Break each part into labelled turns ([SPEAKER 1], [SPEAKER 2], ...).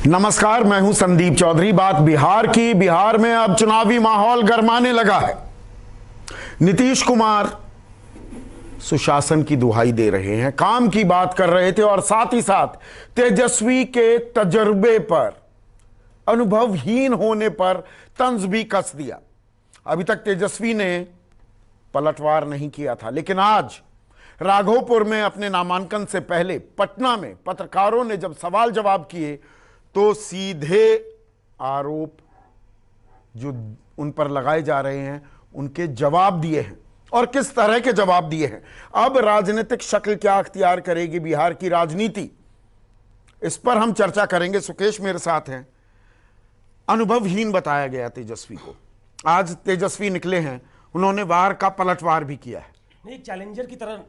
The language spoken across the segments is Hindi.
[SPEAKER 1] नमस्कार, मैं हूं संदीप चौधरी। बात बिहार की। बिहार में अब चुनावी माहौल गरमाने लगा है। नीतीश कुमार सुशासन की दुहाई दे रहे हैं, काम की बात कर रहे थे और साथ ही साथ तेजस्वी के तजुर्बे पर, अनुभवहीन होने पर तंज भी कस दिया। अभी तक तेजस्वी ने पलटवार नहीं किया था, लेकिन आज राघोपुर में अपने नामांकन से पहले पटना में पत्रकारों ने जब सवाल जवाब किए तो सीधे आरोप जो उन पर लगाए जा रहे हैं उनके जवाब दिए हैं, और किस तरह के जवाब दिए हैं। अब राजनीतिक शक्ल क्या अख्तियार करेगी बिहार की राजनीति, इस पर हम चर्चा करेंगे। सुकेश मेरे साथ हैं। अनुभवहीन बताया गया तेजस्वी को। आज तेजस्वी निकले हैं, उन्होंने वार का पलटवार भी किया है।
[SPEAKER 2] एक चैलेंजर की तरह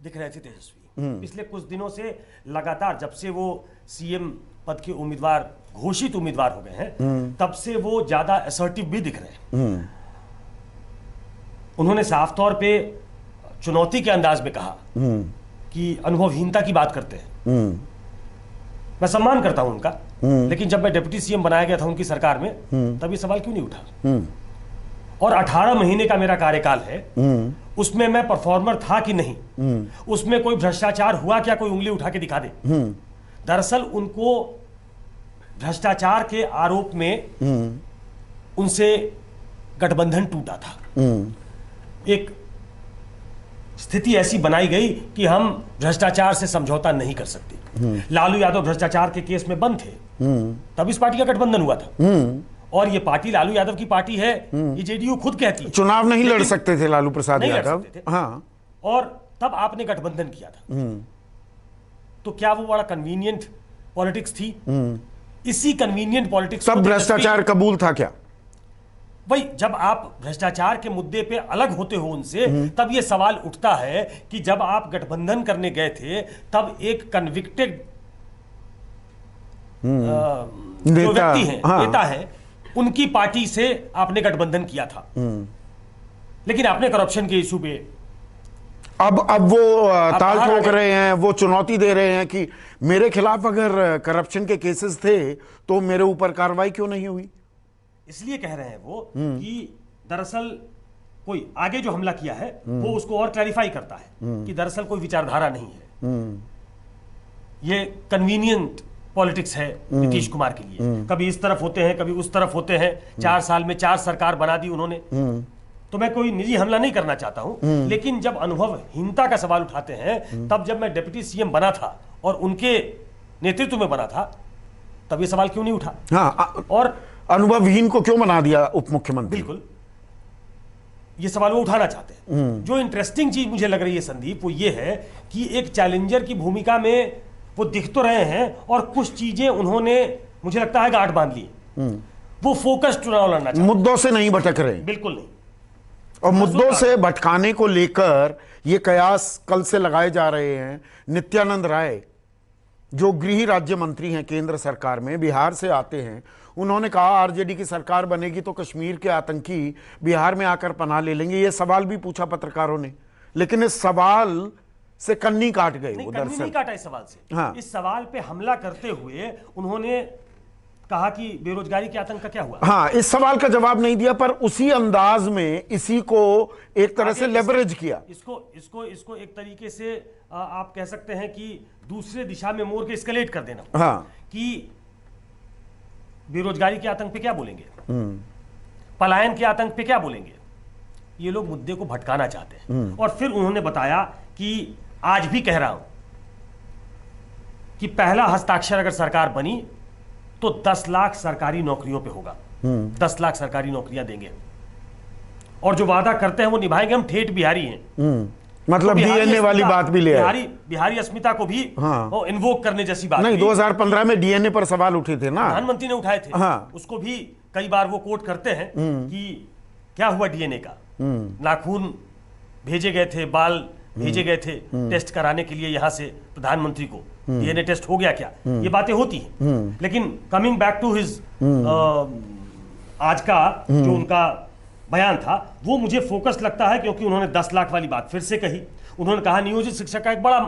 [SPEAKER 2] दिख रहे थे तेजस्वी। पिछले कुछ दिनों से लगातार, जब से वो सीएम पद के उम्मीदवार, घोषित उम्मीदवार हो गए हैं, तब से वो ज्यादा असर्टिव भी दिख रहे हैं। उन्होंने साफ तौर पे चुनौती के अंदाज में कहा कि अनुभवहीनता की बात करते हैं। मैं सम्मान करता हूं उनका, लेकिन जब मैं डिप्टी सीएम बनाया गया था उनकी सरकार में, तब ये सवाल क्यों नहीं उठा? और 18 महीने का मेरा कार्यकाल है, उसमें मैं परफॉर्मर था कि नहीं, उसमें कोई भ्रष्टाचार हुआ क्या, कोई उंगली उठा के दिखा दे। दरअसल उनको भ्रष्टाचार के आरोप में उनसे गठबंधन टूटा था। एक स्थिति ऐसी बनाई गई कि हम भ्रष्टाचार से समझौता नहीं कर सकते। लालू यादव भ्रष्टाचार के केस में बंद थे, तब इस पार्टी का गठबंधन हुआ था। और ये पार्टी लालू यादव की पार्टी है, ये जेडीयू खुद कहती है।
[SPEAKER 1] चुनाव नहीं लड़ सकते थे लालू प्रसाद यादव। हाँ,
[SPEAKER 2] और तब आपने गठबंधन किया था। तो क्या वो बड़ा कन्वीनियंट पॉलिटिक्स थी? इसी कन्वीनियंट पॉलिटिक्स
[SPEAKER 1] सब भ्रष्टाचार कबूल था क्या?
[SPEAKER 2] भाई, जब आप भ्रष्टाचार के मुद्दे पे अलग होते हो उनसे, तब ये सवाल उठता है कि जब आप गठबंधन करने गए थे, तब एक कन्विक्टेड जो व्यक्ति है, नेता है, उनकी पार्टी से आपने गठबंधन किया था। लेकिन आपने करप्शन के इशू पे
[SPEAKER 1] अब वो ताल ठोक रहे हैं, वो चुनौती दे रहे हैं कि मेरे खिलाफ अगर करप्शन के केसेस थे तो मेरे ऊपर कार्रवाई क्यों नहीं हुई?
[SPEAKER 2] इसलिए कह रहे हैं वो कि दरअसल कोई आगे जो हमला किया है वो उसको और क्लैरिफाई करता है कि दरअसल कोई विचारधारा नहीं है। ये कन्वीनियंट पॉलिटिक्स है नीतीश कुमार के लिए। कभी इस तरफ होते हैं, कभी उस तरफ होते हैं। 4 साल में 4 सरकार बना दी उन्होंने। तो मैं कोई निजी हमला नहीं करना चाहता हूं, लेकिन जब अनुभवहीनता का सवाल उठाते हैं, तब जब मैं डिप्टी सीएम बना था और उनके नेतृत्व में बना था, तब ये सवाल क्यों नहीं उठा?
[SPEAKER 1] हाँ,
[SPEAKER 2] और
[SPEAKER 1] अनुभवहीन को क्यों बना दिया उप मुख्यमंत्री?
[SPEAKER 2] बिल्कुल, ये सवाल वो उठाना चाहते हैं। जो इंटरेस्टिंग चीज मुझे लग रही है संदीप, वो ये है कि एक चैलेंजर की भूमिका में वो दिख तो रहे हैं, और कुछ चीजें उन्होंने, मुझे लगता है, गांठ बांध ली। वो फोकस चुनाव लड़ना चाहते हैं,
[SPEAKER 1] मुद्दों से नहीं भटक रहे।
[SPEAKER 2] बिल्कुल नहीं।
[SPEAKER 1] और मुद्दों से भटकाने को लेकर ये कयास कल से लगाए जा रहे हैं। नित्यानंद राय, जो गृह राज्य मंत्री हैं केंद्र सरकार में, बिहार से आते हैं, उन्होंने कहा आरजेडी की सरकार बनेगी तो कश्मीर के आतंकी बिहार में आकर पनाह ले लेंगे। ये सवाल भी पूछा पत्रकारों ने, लेकिन इस सवाल से कन्नी काट गए वो। दरअसल
[SPEAKER 2] नहीं काटा इस सवाल से।
[SPEAKER 1] हाँ।
[SPEAKER 2] इस सवाल पे हमला करते हुए उन्होंने कहा कि बेरोजगारी के आतंक का क्या हुआ।
[SPEAKER 1] हाँ, इस सवाल का जवाब नहीं दिया, पर उसी अंदाज में इसी को एक तरह से लेवरेज किया।
[SPEAKER 2] इसको एक तरीके से आप कह सकते हैं कि दूसरे दिशा में मोड़ के एस्केलेट कर देना।
[SPEAKER 1] हाँ,
[SPEAKER 2] कि बेरोजगारी के आतंक पे क्या बोलेंगे, पलायन के आतंक पे क्या बोलेंगे। ये लोग मुद्दे को भटकाना चाहते हैं। और फिर उन्होंने बताया कि आज भी कह रहा हूं कि पहला हस्ताक्षर अगर सरकार बनी तो 10 लाख सरकारी नौकरियों पे होगा। 10 लाख सरकारी नौकरियां देंगे, और जो वादा करते हैं वो निभाएंगे। हम ठेठ बिहारी हैं।
[SPEAKER 1] मतलब
[SPEAKER 2] तो
[SPEAKER 1] डीएनए वाली बात भी ले आए।
[SPEAKER 2] बिहारी अस्मिता को भी
[SPEAKER 1] हाँ,
[SPEAKER 2] इन्वोक करने जैसी बात
[SPEAKER 1] नहीं। 2015 में डीएनए पर सवाल उठे थे ना,
[SPEAKER 2] प्रधानमंत्री ने उठाए थे।
[SPEAKER 1] हाँ,
[SPEAKER 2] उसको भी कई बार वो कोट करते हैं कि क्या हुआ डीएनए का। नाखून भेजे गए थे, बाल भेजे गए थे टेस्ट कराने के लिए यहां से प्रधानमंत्री को। डीएनए टेस्ट हो गया क्या? ये बातें होती हैं। लेकिन कमिंग बैक टू हिज आज का जो उनका बयान था, वो मुझे फोकस लगता है, क्योंकि उन्होंने 10 लाख वाली बात फिर से कही। उन्होंने कहा नियोजित शिक्षक का एक बड़ा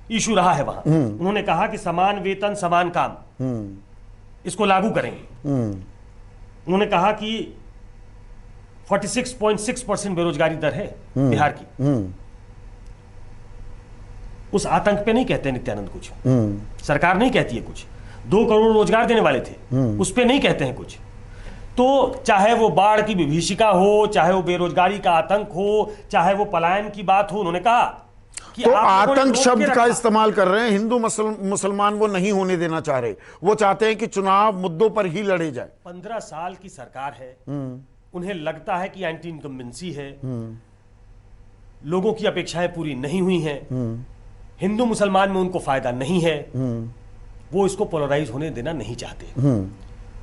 [SPEAKER 2] इशू रहा है वहां। उन्होंने कहा कि समान वेतन समान काम, इसको लागू करेंगे। उन्होंने कहा कि 46.6% बेरोजगारी दर है बिहार की। उस आतंक पे नहीं कहते नित्यानंद कुछ, सरकार नहीं कहती है कुछ। 2 करोड़ रोजगार देने वाले थे, उस पे नहीं कहते हैं कुछ। तो चाहे वो बाढ़ की विभीषिका हो, चाहे वो बेरोजगारी का आतंक हो, चाहे वो पलायन की बात हो, उन्होंने कहा कि
[SPEAKER 1] तो
[SPEAKER 2] आप लोगों ने
[SPEAKER 1] आतंक
[SPEAKER 2] रोक
[SPEAKER 1] शब्द
[SPEAKER 2] के
[SPEAKER 1] का
[SPEAKER 2] रखा।
[SPEAKER 1] इस्तेमाल कर रहे हैं। हिंदू मुसलमान वो नहीं होने देना चाह रहे, वो चाहते हैं कि चुनाव मुद्दों पर ही लड़े जाए।
[SPEAKER 2] 15 साल की सरकार है, उन्हें लगता है कि एंटी इनकम्बेंसी है, लोगों की अपेक्षाएं पूरी नहीं हुई हैं, हिंदू मुसलमान में उनको फायदा नहीं है, वो इसको पोलराइज होने देना नहीं चाहते।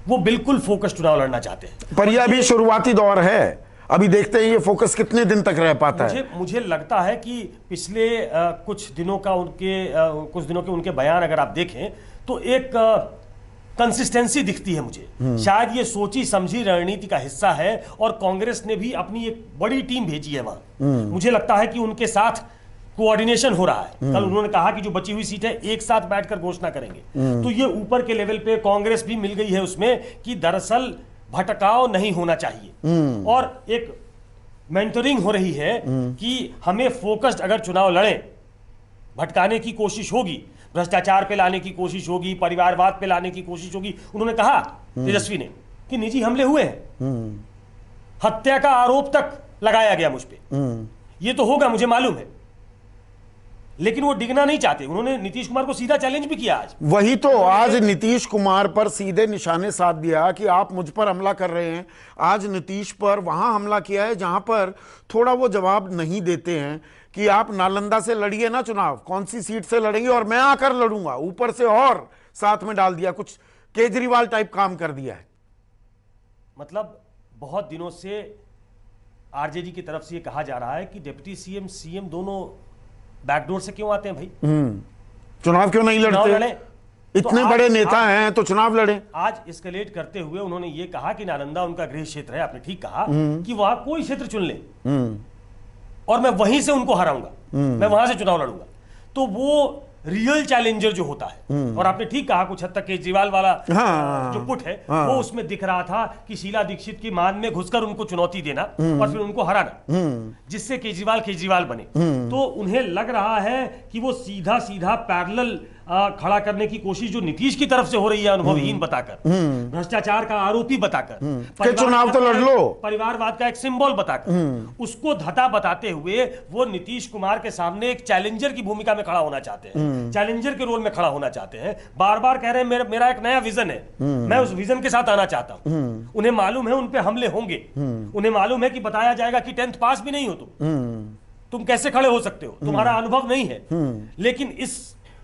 [SPEAKER 2] वो बिल्कुल फोकस चुनाव लड़ना चाहते हैं।
[SPEAKER 1] पर यह अभी शुरुआती दौर है, अभी देखते हैं ये फोकस कितने दिन तक रह पाता है।
[SPEAKER 2] मुझे लगता है कि पिछले कुछ दिनों के उनके बयान अगर आप देखें तो एक कंसिस्टेंसी दिखती है मुझे। शायद ये सोची समझी रणनीति का हिस्सा है, और कांग्रेस ने भी अपनी एक बड़ी टीम भेजी है वहां। मुझे लगता है कि उनके साथ कोऑर्डिनेशन हो रहा है। कल उन्होंने कहा कि जो बची हुई सीट है एक साथ बैठकर घोषणा करेंगे। तो ये ऊपर के लेवल पे कांग्रेस भी मिल गई है उसमें कि दरअसल भटकाव नहीं होना चाहिए, और एक मेंटरिंग हो रही है कि हमें फोकस्ड अगर चुनाव लड़ें, भटकाने की कोशिश होगी, भ्रष्टाचार पे लाने की कोशिश होगी, परिवारवाद पे लाने की कोशिश होगी। उन्होंने कहा तेजस्वी ने कि निजी हमले हुए हैं, हत्या का आरोप तक लगाया गया मुझ पे, ये तो होगा मुझे मालूम है, लेकिन वो डिगना नहीं चाहते। उन्होंने नीतीश कुमार को सीधा चैलेंज भी किया आज।
[SPEAKER 1] वही तो आज नीतीश कुमार पर सीधे निशाने साध दिया कि आप मुझ पर हमला कर रहे हैं। आज नीतीश पर वहां हमला किया है जहां पर थोड़ा वो जवाब नहीं देते हैं कि आप नालंदा से लड़िए ना चुनाव, कौन सी सीट से लड़ेंगे और मैं आकर लड़ूंगा। ऊपर से और साथ में डाल दिया, कुछ केजरीवाल टाइप काम कर दिया है।
[SPEAKER 2] मतलब बहुत दिनों से आरजेडी की तरफ से ये कहा जा रहा है कि डिप्टी सीएम दोनों बैकडोर से क्यों आते हैं भाई,
[SPEAKER 1] चुनाव क्यों नहीं लड़ते?
[SPEAKER 2] लड़े
[SPEAKER 1] इतने बड़े नेता हैं तो चुनाव लड़े।
[SPEAKER 2] आज एस्केलेट करते हुए उन्होंने ये कहा कि नालंदा उनका गृह क्षेत्र है। आपने ठीक कहा कि वहां कोई क्षेत्र चुन ले और मैं वहीं से उनको हराऊंगा, मैं वहां से चुनाव लड़ूंगा। तो वो रियल चैलेंजर जो होता है, और आपने ठीक कहा कुछ हद तक केजरीवाल वाला जो पुट है वो उसमें दिख रहा था कि शीला दीक्षित की मान में घुसकर उनको चुनौती देना और फिर उनको हराना, जिससे केजरीवाल बने। तो उन्हें लग रहा है कि वो सीधा सीधा पैरेलल खड़ा करने की कोशिश जो नीतीश की तरफ से हो रही है, अनुभवहीन बताकर, भ्रष्टाचार का आरोपी बताकर,
[SPEAKER 1] चुनाव तो लड़ लो,
[SPEAKER 2] परिवारवाद का एक सिंबल बताकर, उसको धता बताते हुए वो नीतीश कुमार के सामने एक चैलेंजर की भूमिका में खड़ा होना चाहते हैं, चैलेंजर के रोल में खड़ा होना चाहते हैं। बार बार कह रहे हैं मेरा एक नया विजन है, मैं उस विजन के साथ आना चाहता हूं। उन्हें मालूम है उन पे हमले होंगे, उन्हें मालूम है कि बताया जाएगा कि 10th पास भी नहीं हो तुम कैसे खड़े हो सकते हो, तुम्हारा अनुभव नहीं है। लेकिन इस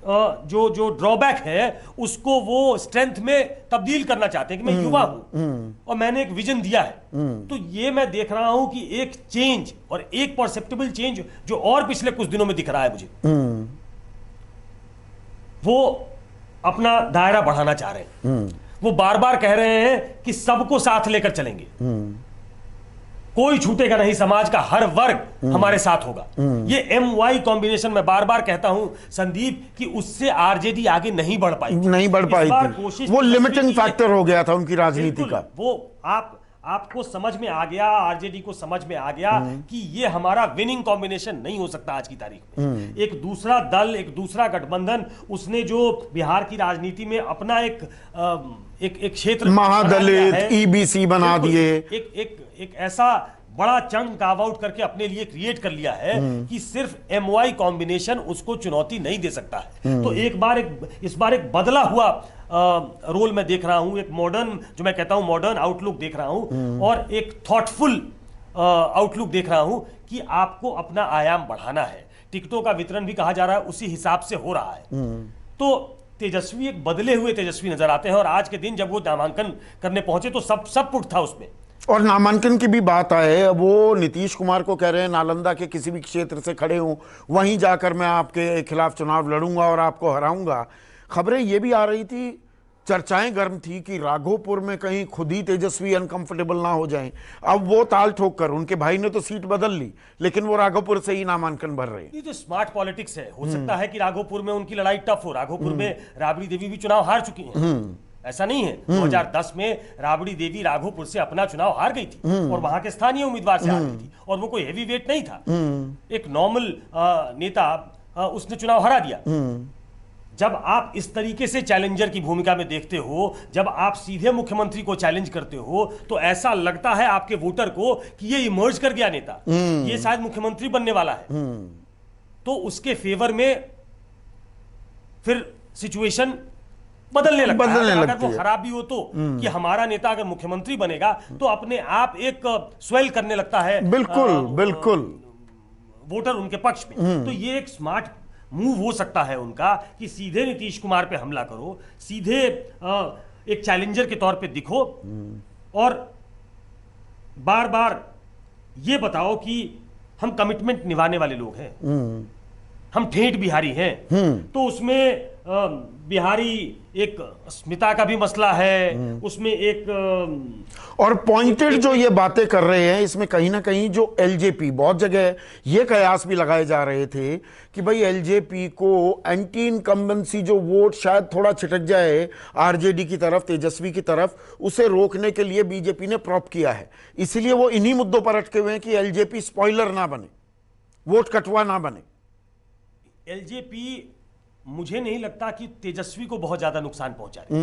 [SPEAKER 2] जो ड्रॉबैक है उसको वो स्ट्रेंथ में तब्दील करना चाहते हैं कि मैं युवा हूं और मैंने एक विजन दिया है। तो ये मैं देख रहा हूं कि एक चेंज, और एक परसेप्टेबल चेंज जो और पिछले कुछ दिनों में दिख रहा है मुझे, वो अपना दायरा बढ़ाना चाह रहे हैं। वो बार बार कह रहे हैं कि सबको साथ लेकर चलेंगे, कोई छूटेगा नहीं, समाज का हर वर्ग हमारे साथ होगा। ये MY कॉम्बिनेशन मैं बार बार कहता हूं संदीप कि उससे आरजेडी आगे नहीं बढ़ पाई
[SPEAKER 1] थी। वो लिमिटिंग फैक्टर हो गया था उनकी राजनीति का।
[SPEAKER 2] वो आपको समझ में आ गया, आरजेडी को समझ में आ गया कि ये हमारा विनिंग कॉम्बिनेशन नहीं हो सकता आज की तारीख में। एक दूसरा दल, एक दूसरा गठबंधन, उसने जो बिहार की राजनीति में अपना एक क्षेत्र
[SPEAKER 1] महादलित EBC बना दिए,
[SPEAKER 2] एक ऐसा बड़ा चंक कार्व आउट करके अपने लिए क्रिएट कर लिया है कि सिर्फ MY कॉम्बिनेशन उसको चुनौती नहीं दे सकता है। तो इस बार एक बदला हुआ रोल मैं देख रहा हूं, एक मॉडर्न, जो मैं कहता हूं मॉडर्न आउटलुक देख रहा हूं, और एक थॉटफुल आउटलुक देख रहा हूं कि आपको अपना आयाम बढ़ाना है। टिकटों का वितरण भी कहा जा रहा है उसी हिसाब से हो रहा है। तो तेजस्वी एक बदले हुए तेजस्वी नजर आते हैं, और आज के दिन जब वो नामांकन करने पहुंचे तो सब पुट था उसमें।
[SPEAKER 1] और नामांकन की भी बात आए, वो नीतीश कुमार को कह रहे हैं नालंदा के किसी भी क्षेत्र से खड़े हूं, वहीं जाकर मैं आपके खिलाफ चुनाव लड़ूंगा और आपको हराऊंगा। खबरें ये भी आ रही थी चर्चाएं गर्म थी कि राघोपुर में कहीं खुद ही तेजस्वी अनकंफर्टेबल ना हो जाएं। अब वो ताल ठोक कर, उनके भाई ने तो सीट बदल ली, लेकिन वो राघोपुर से ही नामांकन भर रहे हैं।
[SPEAKER 2] ये तो स्मार्ट पॉलिटिक्स है। हो सकता है कि राघोपुर में उनकी लड़ाई टफ हो। राघोपुर में राबड़ी देवी भी चुनाव हार चुकी हैं। ऐसा नहीं है। 2010 में राबड़ी देवी राघोपुर से अपना चुनाव हार गई थी और वहां के स्थानीय उम्मीदवार से हार गई थी, और वो कोई हेवी वेट नहीं था, एक नॉर्मल नेता उसने चुनाव हरा दिया। जब आप इस तरीके से चैलेंजर की भूमिका में देखते हो, जब आप सीधे मुख्यमंत्री को चैलेंज करते हो, तो ऐसा लगता है आपके वोटर को कि ये इमर्ज कर गया नेता, ये शायद मुख्यमंत्री बनने वाला है। तो उसके फेवर में फिर सिचुएशन बदलने लगता है। अगर वो खराब भी हो तो कि हमारा नेता अगर मुख्यमंत्री बनेगा तो अपने आप एक स्वेल करने लगता है,
[SPEAKER 1] बिल्कुल
[SPEAKER 2] वोटर उनके पक्ष में। तो ये एक स्मार्ट मूव हो सकता है उनका कि सीधे नीतीश कुमार पे हमला करो, सीधे एक चैलेंजर के तौर पे दिखो और बार बार ये बताओ कि हम कमिटमेंट निभाने वाले लोग हैं, हम ठेठ बिहारी हैं। तो उसमें बिहारी एक अस्मिता का भी मसला है, उसमें एक
[SPEAKER 1] और पॉइंटेड जो ये बातें कर रहे हैं, इसमें कहीं ना कहीं जो एलजेपी, बहुत जगह ये कयास भी लगाए जा रहे थे कि भाई एलजेपी को एंटी इनकम्बेंसी जो वोट शायद थोड़ा छिटक जाए आरजेडी की तरफ, तेजस्वी की तरफ, उसे रोकने के लिए बीजेपी ने प्रॉप किया है। इसलिए वो इन्हीं मुद्दों पर अटके हुए हैं कि एलजेपी स्पॉइलर ना बने, वोट कटवा ना बने।
[SPEAKER 2] एलजेपी मुझे नहीं लगता कि तेजस्वी को बहुत ज्यादा नुकसान पहुंचा रही।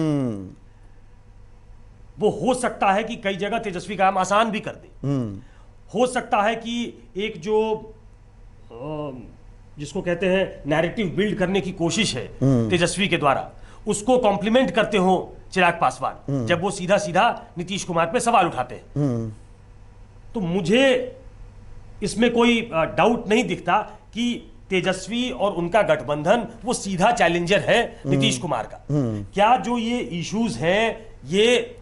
[SPEAKER 2] वो हो सकता है कि कई जगह तेजस्वी काम आसान भी कर दे। हो सकता है कि एक जो जिसको कहते हैं नैरेटिव बिल्ड करने की कोशिश है तेजस्वी के द्वारा, उसको कॉम्प्लीमेंट करते हो चिराग पासवान जब वो सीधा सीधा नीतीश कुमार पे सवाल उठाते हैं। तो मुझे इसमें कोई डाउट नहीं दिखता कि तेजस्वी और उनका गठबंधन वो सीधा चैलेंजर है नीतीश कुमार का। क्या जो ये इश्यूज हैं, ये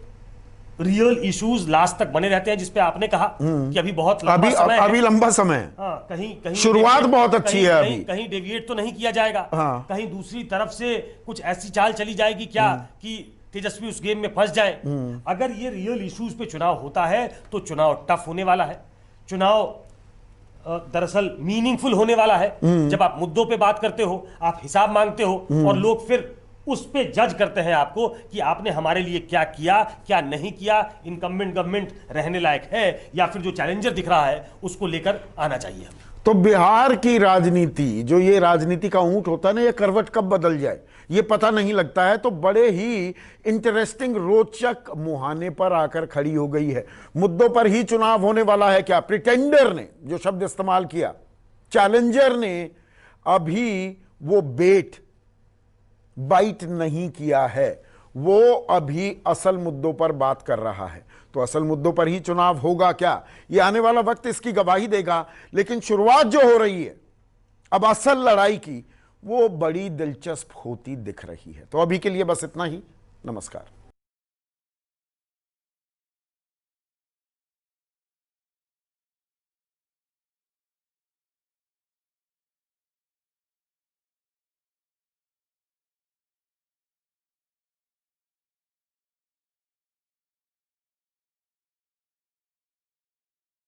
[SPEAKER 2] रियल इश्यूज लास्ट तक बने रहते हैं, जिसपे आपने कहा कि अभी बहुत लंबा समय है।
[SPEAKER 1] अभी लंबा समय है।
[SPEAKER 2] हाँ, कहीं
[SPEAKER 1] शुरुआत बहुत अच्छी है। अभी
[SPEAKER 2] कहीं डेविएट तो नहीं किया जाएगा।
[SPEAKER 1] हाँ।
[SPEAKER 2] कहीं दूसरी तरफ से कुछ ऐसी चाल चली जाएगी क्या कि तेजस्वी उस गेम में फंस जाए। अगर ये रियल इश्यूज पे चुनाव होता है तो चुनाव टफ होने वाला है, चुनाव दरअसल मीनिंगफुल होने वाला है। जब आप मुद्दों पे बात करते हो, आप हिसाब मांगते हो और लोग फिर उस पे जज करते हैं आपको कि आपने हमारे लिए क्या किया, क्या नहीं किया, इनकम्बेंट गवर्नमेंट रहने लायक है या फिर जो चैलेंजर दिख रहा है उसको लेकर आना चाहिए हमें।
[SPEAKER 1] तो बिहार की राजनीति, जो ये राजनीति का ऊंट होता है ना, ये करवट कब बदल जाए ये पता नहीं लगता है। तो बड़े ही इंटरेस्टिंग, रोचक मुहाने पर आकर खड़ी हो गई है। मुद्दों पर ही चुनाव होने वाला है क्या? प्रिटेंडर ने जो शब्द इस्तेमाल किया, चैलेंजर ने अभी वो बाइट नहीं किया है, वो अभी असल मुद्दों पर बात कर रहा है। तो असल मुद्दों पर ही चुनाव होगा क्या, ये आने वाला वक्त इसकी गवाही देगा। लेकिन शुरुआत जो हो रही है अब असल लड़ाई की, वो बड़ी दिलचस्प होती दिख रही है। तो अभी के लिए बस इतना ही। नमस्कार।